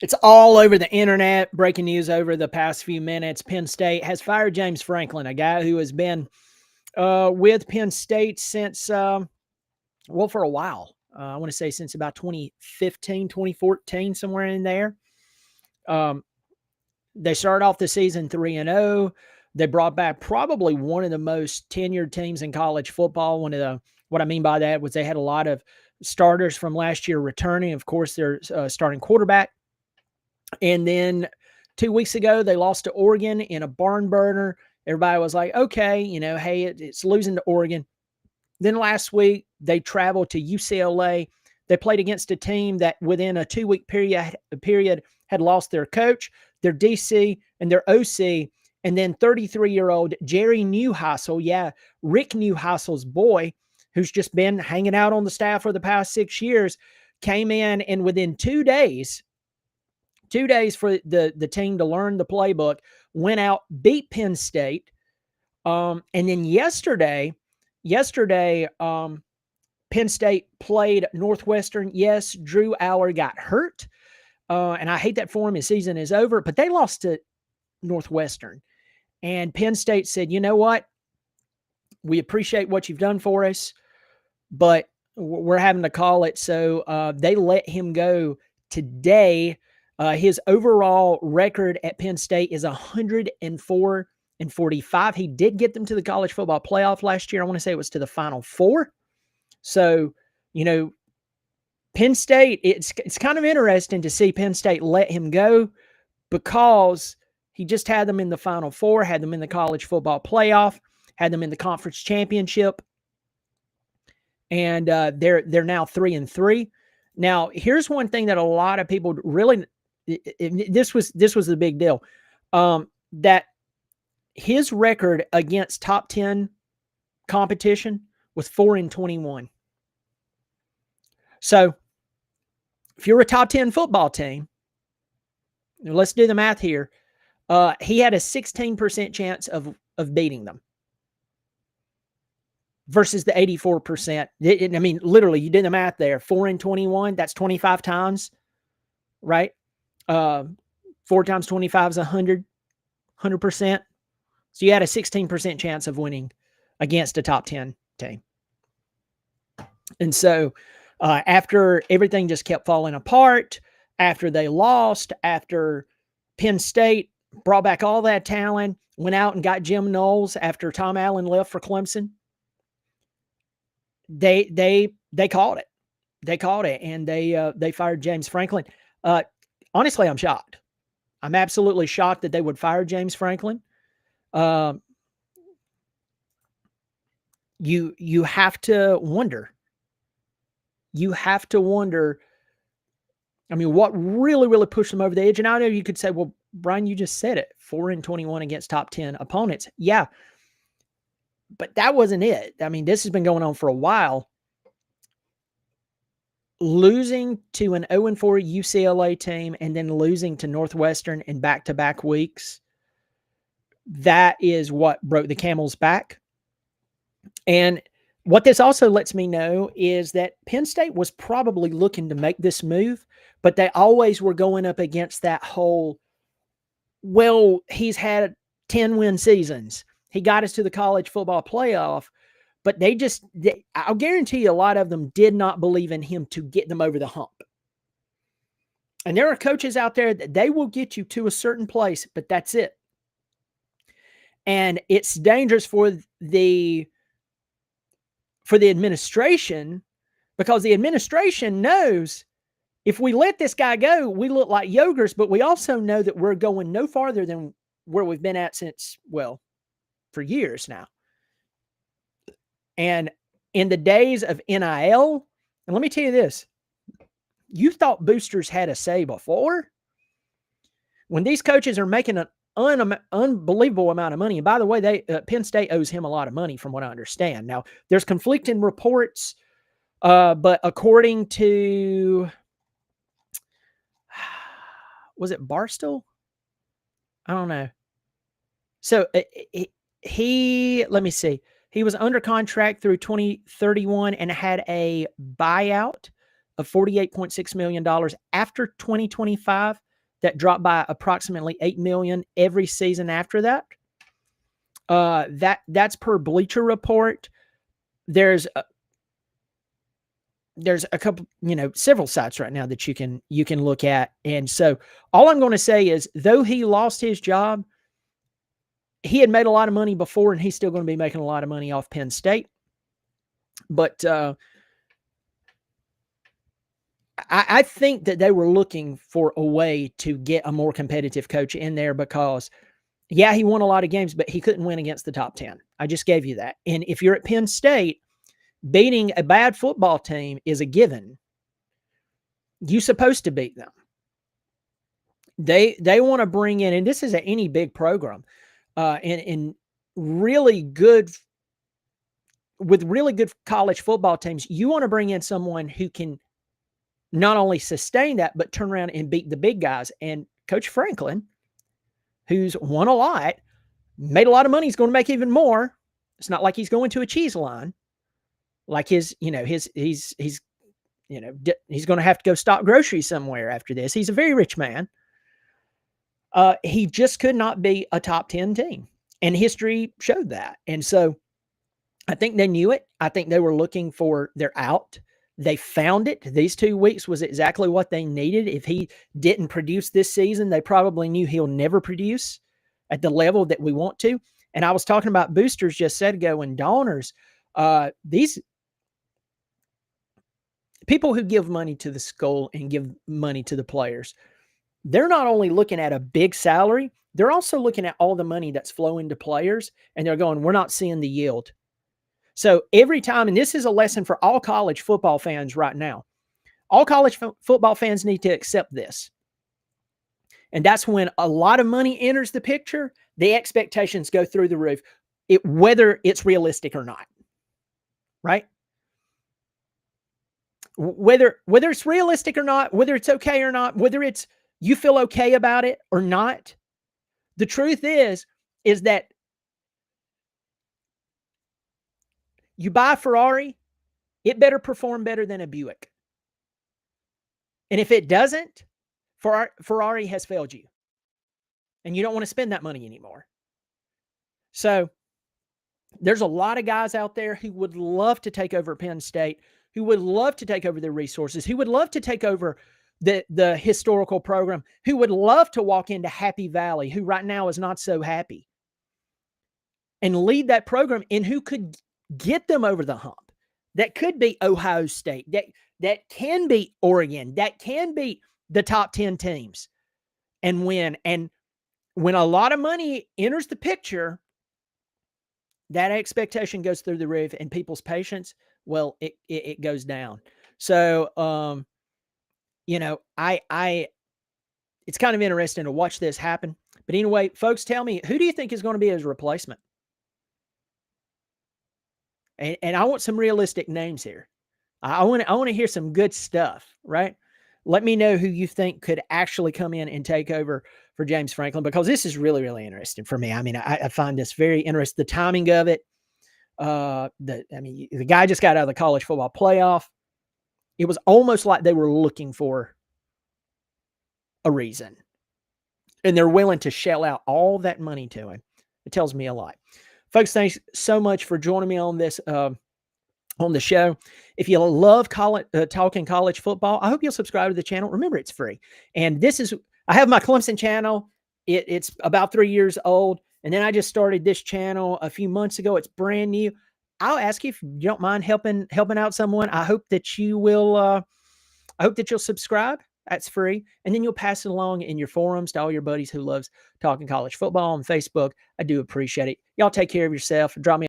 It's all over the internet. Breaking news over the past few minutes. Penn State has fired James Franklin, a guy who has been with Penn State since, for a while. I want to say since about 2015, 2014, somewhere in there. Um, they started off the season 3-0. They brought back probably one of the most tenured teams in college football. What I mean by that was they had a lot of starters from last year returning. Of course, their starting quarterback. And then 2 weeks ago, they lost to Oregon in a barn burner. Everybody was like, okay, hey, it's losing to Oregon. Then last week, they traveled to UCLA. They played against a team that within a 2-week period had lost their coach, their DC, and their OC. And then 33-year-old Jerry Newhustle, Rick Newhustle's boy, who's just been hanging out on the staff for the past 6 years, came in and within 2 days for the team to learn the playbook, went out, beat Penn State. And then yesterday, Penn State played Northwestern. Yes, Drew Aller got hurt. And I hate that for him. His season is over, but they lost to Northwestern. And Penn State said, you know what? We appreciate what you've done for us, but we're having to call it. So they let him go today. His overall record at Penn State is 104-45. He did get them to the college football playoff last year. I want to say it was to the Final Four. So, Penn State, it's kind of interesting to see Penn State let him go because he just had them in the Final Four, had them in the college football playoff, had them in the conference championship, and they're now 3-3. Now, here's one thing that a lot of people really this was the big deal, that his record against top 10 competition was 4-21. So if you're a top 10 football team, let's do the math here. He had a 16% chance of beating them versus the 84%. I mean, literally, you did the math there. 4-21, that's 25 times, right? 4 times 25 is 100%. So you had a 16% chance of winning against a top 10 team. And so after everything just kept falling apart, after they lost, after Penn State brought back all that talent, went out and got Jim Knowles after Tom Allen left for Clemson, they called it. They called it, and they fired James Franklin. Honestly, I'm shocked. I'm absolutely shocked that they would fire James Franklin. You have to wonder. You have to wonder. I mean, what really, really pushed them over the edge? And I know you could say, well, Brian, you just said it. 4-21 against top 10 opponents. Yeah. But that wasn't it. I mean, this has been going on for a while. Losing to an 0-4 UCLA team and then losing to Northwestern in back-to-back weeks, that is what broke the camel's back. And what this also lets me know is that Penn State was probably looking to make this move, but they always were going up against that whole, well, he's had 10-win seasons. He got us to the college football playoff, but I'll guarantee you a lot of them did not believe in him to get them over the hump. And there are coaches out there that they will get you to a certain place, but that's it. And it's dangerous for the administration, because the administration knows if we let this guy go, we look like yogurts, but we also know that we're going no farther than where we've been at since, for years now. And in the days of NIL, and let me tell you this, you thought boosters had a say before? When these coaches are making an unbelievable amount of money, and by the way, Penn State owes him a lot of money from what I understand. Now, there's conflicting reports, but according to, was it Barstool? I don't know. So let me see. He was under contract through 2031 and had a buyout of $48.6 million after 2025. That dropped by approximately $8 million every season after that. That's per Bleacher Report. There's a couple, several sites right now that you can look at. And so all I'm going to say is, though he lost his job, he had made a lot of money before, and he's still going to be making a lot of money off Penn State. But I think that they were looking for a way to get a more competitive coach in there, because, yeah, he won a lot of games, but he couldn't win against the top 10. I just gave you that. And if you're at Penn State, beating a bad football team is a given. You're supposed to beat them. They want to bring in, and this is at any big program, and really good, with really good college football teams, you want to bring in someone who can not only sustain that, but turn around and beat the big guys. And Coach Franklin, who's won a lot, made a lot of money, he's going to make even more. It's not like he's going to a cheese line. Like he's going to have to go stock groceries somewhere after this. He's a very rich man. He just could not be a top 10 team, and history showed that. And so I think they knew it. I think they were looking for their out. They found it. These 2 weeks was exactly what they needed. If he didn't produce this season, they probably knew he'll never produce at the level that we want to. And I was talking about boosters just a second ago, and donors. These people who give money to the school and give money to the players, they're not only looking at a big salary, they're also looking at all the money that's flowing to players, and they're going, we're not seeing the yield. So every time, and this is a lesson for all college football fans right now, all college football fans need to accept this. And that's when a lot of money enters the picture, the expectations go through the roof, whether it's realistic or not, right? Whether it's realistic or not, whether it's okay or not, whether it's you feel okay about it or not, the truth is that you buy a Ferrari, it better perform better than a Buick. And if it doesn't, Ferrari has failed you. And you don't want to spend that money anymore. So there's a lot of guys out there who would love to take over Penn State, who would love to take over their resources, who would love to take over the historical program, who would love to walk into Happy Valley, who right now is not so happy, and lead that program, and who could get them over the hump. That could be Ohio State, that can be Oregon, that can be the top 10 teams and win. And when a lot of money enters the picture, that expectation goes through the roof, and people's patience, well, it goes down. So, it's kind of interesting to watch this happen. But anyway, folks, tell me, who do you think is going to be his replacement? And I want some realistic names here. I want to hear some good stuff, right? Let me know who you think could actually come in and take over for James Franklin, because this is really, really interesting for me. I mean, I find this very interesting. The timing of it. The guy just got out of the college football playoff. It was almost like they were looking for a reason, and they're willing to shell out all that money to him. It tells me a lot. Folks, thanks so much for joining me on this on the show. If you love talking college football, I hope you'll subscribe to the channel. Remember, it's free. And I have my Clemson channel. It's about 3 years old. And then I just started this channel a few months ago. It's brand new. I'll ask you if you don't mind helping out someone. I hope that you will. I hope that you'll subscribe. That's free. And then you'll pass it along in your forums to all your buddies who loves talking college football on Facebook. I do appreciate it. Y'all take care of yourself. Drop me